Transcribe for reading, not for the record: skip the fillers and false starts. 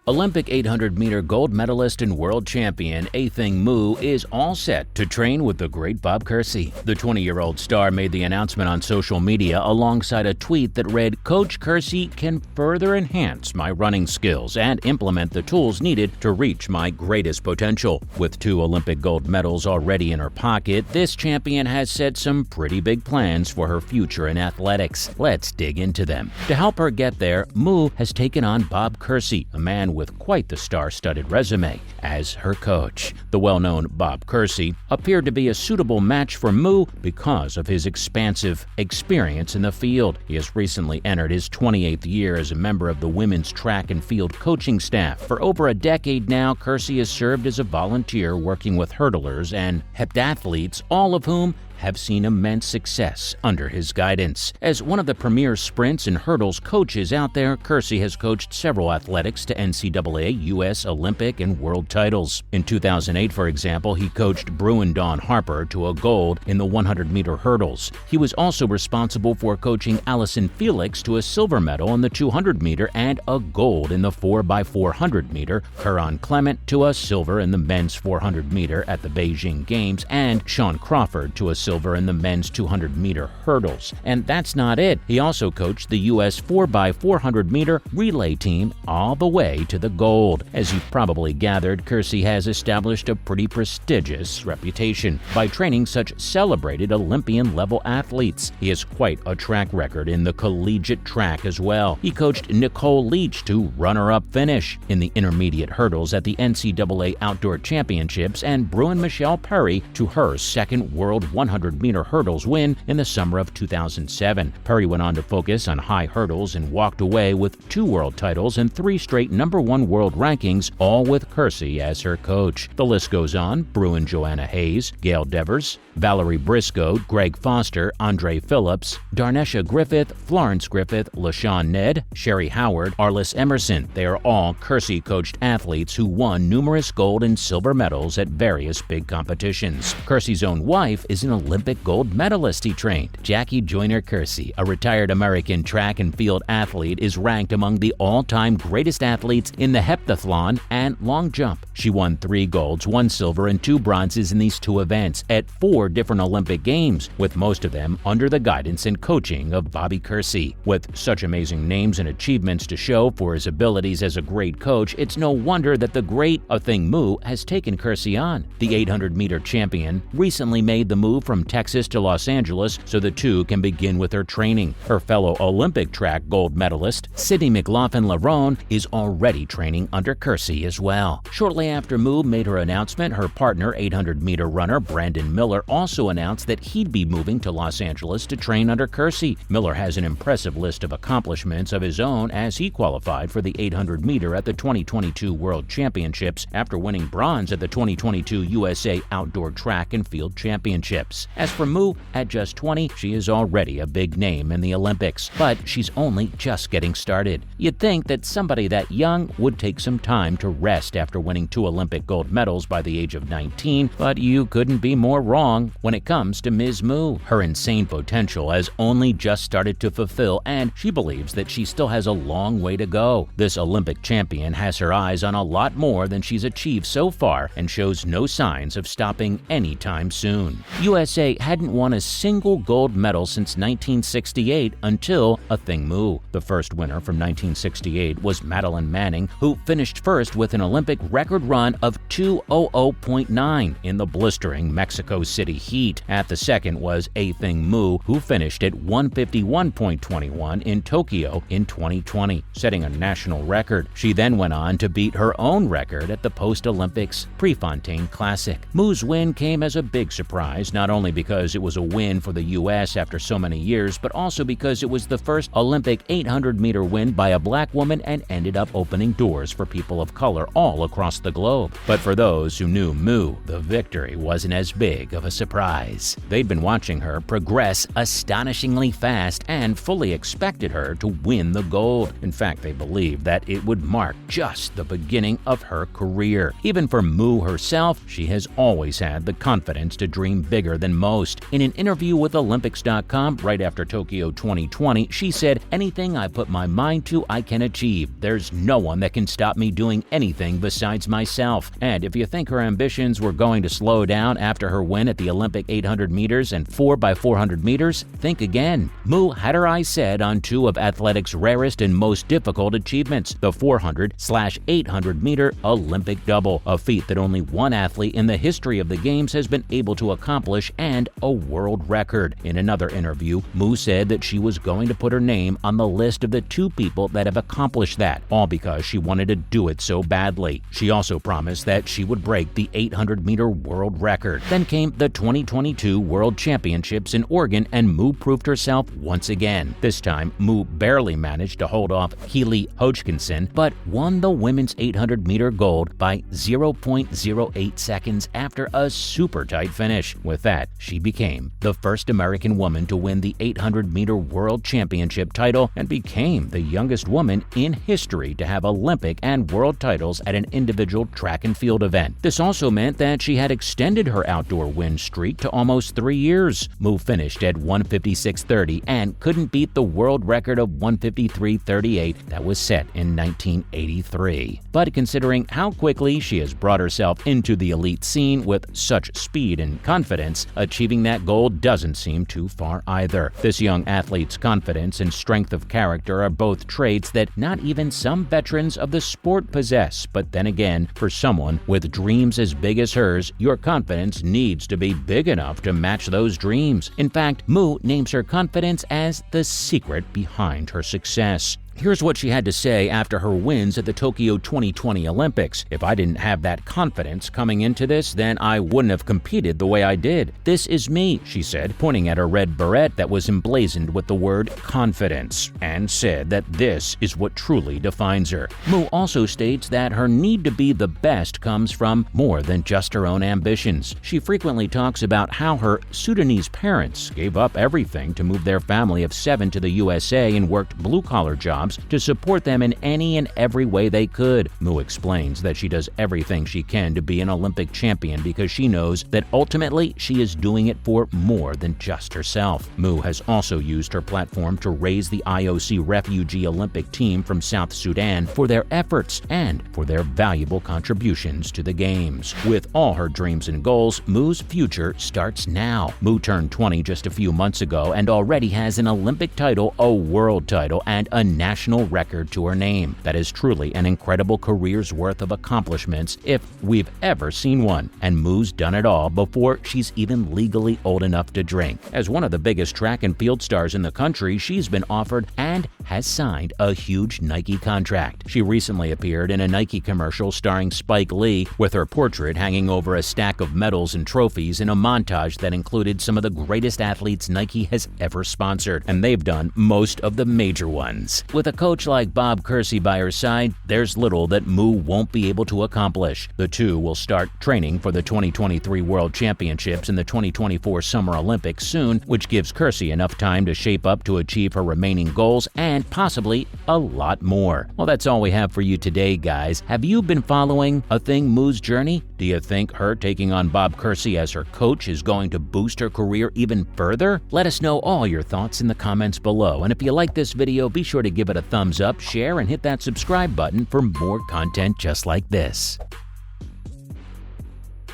Olympic 800-meter gold medalist and world champion Athing Mu is all set to train with the great Bob Kersee. The 20-year-old star made the announcement on social media alongside a tweet that read, "Coach Kersee can further enhance my running skills and implement the tools needed to reach my greatest potential." With 2 Olympic gold medals already in her pocket, this champion has set some pretty big plans for her future in athletics. Let's dig into them. To help her get there, Mu has taken on Bob Kersee, a man with quite the star-studded resume, as her coach. The well-known Bob Kersee appeared to be a suitable match for Mu because of his expansive experience in the field. He has recently entered his 28th year as a member of the women's track and field coaching staff. For over a decade now, Kersee has served as a volunteer working with hurdlers and heptathletes, all of whom have seen immense success under his guidance. As one of the premier sprints and hurdles coaches out there, Kersee has coached several athletics to NCAA, U.S., Olympic, and world titles. In 2008, for example, he coached Bruin Dawn Harper to a gold in the 100-meter hurdles. He was also responsible for coaching Allison Felix to a silver medal in the 200-meter and a gold in the 4x400-meter, Karan Clement to a silver in the men's 400-meter at the Beijing Games, and Sean Crawford to a silver in the men's 200-meter hurdles. And that's not it. He also coached the U.S. 4x400-meter relay team all the way to the gold. As you've probably gathered, Kersee has established a pretty prestigious reputation by training such celebrated Olympian-level athletes. He has quite a track record in the collegiate track as well. He coached Nicole Leach to runner-up finish in the intermediate hurdles at the NCAA Outdoor Championships, and Bruin Michelle Perry to her second World 100-meter hurdles win in the summer of 2007. Perry went on to focus on high hurdles and walked away with 2 world titles and 3 straight #1 world rankings, all with Kersee as her coach. The list goes on. Bruin Joanna Hayes, Gail Devers, Valerie Briscoe, Greg Foster, Andre Phillips, Darnesha Griffith, Florence Griffith, LaShawn Ned, Sherry Howard, Arliss Emerson. They are all Kersee-coached athletes who won numerous gold and silver medals at various big competitions. Kersee's own wife is an Olympic gold medalist he trained. Jackie Joyner Kersee, a retired American track and field athlete, is ranked among the all-time greatest athletes in the heptathlon and long jump. She won 3 golds, 1 silver, and 2 bronzes in these 2 events at 4 different Olympic Games, with most of them under the guidance and coaching of Bobby Kersee. With such amazing names and achievements to show for his abilities as a great coach, it's no wonder that the great Athing Mu has taken Kersee on. The 800-meter champion recently made the move from Texas to Los Angeles so the two can begin with her training. Her fellow Olympic track gold medalist, Sydney McLaughlin is already training under Kersee as well. Shortly after Mu made her announcement, her partner, 800-meter runner Brandon Miller, also announced that he'd be moving to Los Angeles to train under Kersee. Miller has an impressive list of accomplishments of his own, as he qualified for the 800-meter at the 2022 World Championships after winning bronze at the 2022 USA Outdoor Track and Field Championships. As for Mu, at just 20, she is already a big name in the Olympics, but she's only just getting started. You'd think that somebody that young would take some time to rest after winning 2 Olympic gold medals by the age of 19, but you couldn't be more wrong when it comes to Ms. Mu. Her insane potential has only just started to fulfill, and she believes that she still has a long way to go. This Olympic champion has her eyes on a lot more than she's achieved so far and shows no signs of stopping anytime soon. USA hadn't won a single gold medal since 1968 until Athing Mu. The first winner from 1968 was Madeline Manning, who finished first with an Olympic record run of 2:00.9 in the blistering Mexico City heat. At the second was Athing Mu, who finished at 1:51.21 in Tokyo in 2020, setting a national record. She then went on to beat her own record at the post-Olympics Prefontaine Classic. Mu's win came as a big surprise, not only because it was a win for the U.S. after so many years, but also because it was the first Olympic 800-meter win by a black woman and ended up opening doors for people of color all across the the globe. But for those who knew Mu, the victory wasn't as big of a surprise. They'd been watching her progress astonishingly fast and fully expected her to win the gold. In fact, they believed that it would mark just the beginning of her career. Even for Mu herself, she has always had the confidence to dream bigger than most. In an interview with Olympics.com right after Tokyo 2020, she said, "Anything I put my mind to, I can achieve. There's no one that can stop me doing anything besides myself." And if you think her ambitions were going to slow down after her win at the Olympic 800 meters and 4x400 meters, think again. Mu had her eyes set on two of athletics' rarest and most difficult achievements, the 400/800 meter Olympic double, a feat that only one athlete in the history of the Games has been able to accomplish, and a world record. In another interview, Mu said that she was going to put her name on the list of the two people that have accomplished that, all because she wanted to do it so badly. She also promised that she would break the 800-meter world record. Then came the 2022 World Championships in Oregon, and Mu proved herself once again. This time, Mu barely managed to hold off Keely Hodgkinson, but won the women's 800-meter gold by 0.08 seconds after a super tight finish. With that, she became the first American woman to win the 800-meter World Championship title and became the youngest woman in history to have Olympic and world titles at an individual track and field event. This also meant that she had extended her outdoor win streak to almost 3 years. Mu finished at 1:56.30 and couldn't beat the world record of 1:53.38 that was set in 1983. But considering how quickly she has brought herself into the elite scene with such speed and confidence, achieving that goal doesn't seem too far either. This young athlete's confidence and strength of character are both traits that not even some veterans of the sport possess. But then again, for someone with dreams as big as hers, your confidence needs to be big enough to match those dreams. In fact, Mu names her confidence as the secret behind her success. Here's what she had to say after her wins at the Tokyo 2020 Olympics. "If I didn't have that confidence coming into this, then I wouldn't have competed the way I did. This is me," she said, pointing at her red beret that was emblazoned with the word confidence, and said that this is what truly defines her. Mu also states that her need to be the best comes from more than just her own ambitions. She frequently talks about how her Sudanese parents gave up everything to move their family of 7 to the USA and worked blue-collar jobs to support them in any and every way they could. Mu explains that she does everything she can to be an Olympic champion because she knows that ultimately she is doing it for more than just herself. Mu has also used her platform to raise the IOC refugee Olympic team from South Sudan for their efforts and for their valuable contributions to the Games. With all her dreams and goals, Mu's future starts now. Mu turned 20 just a few months ago and already has an Olympic title, a world title, and a national record to her name. That is truly an incredible career's worth of accomplishments if we've ever seen one. And Mu's done it all before she's even legally old enough to drink. As one of the biggest track and field stars in the country, she's been offered and has signed a huge Nike contract. She recently appeared in a Nike commercial starring Spike Lee, with her portrait hanging over a stack of medals and trophies in a montage that included some of the greatest athletes Nike has ever sponsored, and they've done most of the major ones. With a coach like Bob Kersee by her side, there's little that Mu won't be able to accomplish. The two will start training for the 2023 World Championships and the 2024 Summer Olympics soon, which gives Kersee enough time to shape up to achieve her remaining goals and possibly a lot more. Well, that's all we have for you today, guys. Have you been following Athing Mu's journey? Do you think her taking on Bob Kersee as her coach is going to boost her career even further? Let us know all your thoughts in the comments below. And if you like this video, be sure to give it a thumbs up, share, and hit that subscribe button for more content just like this.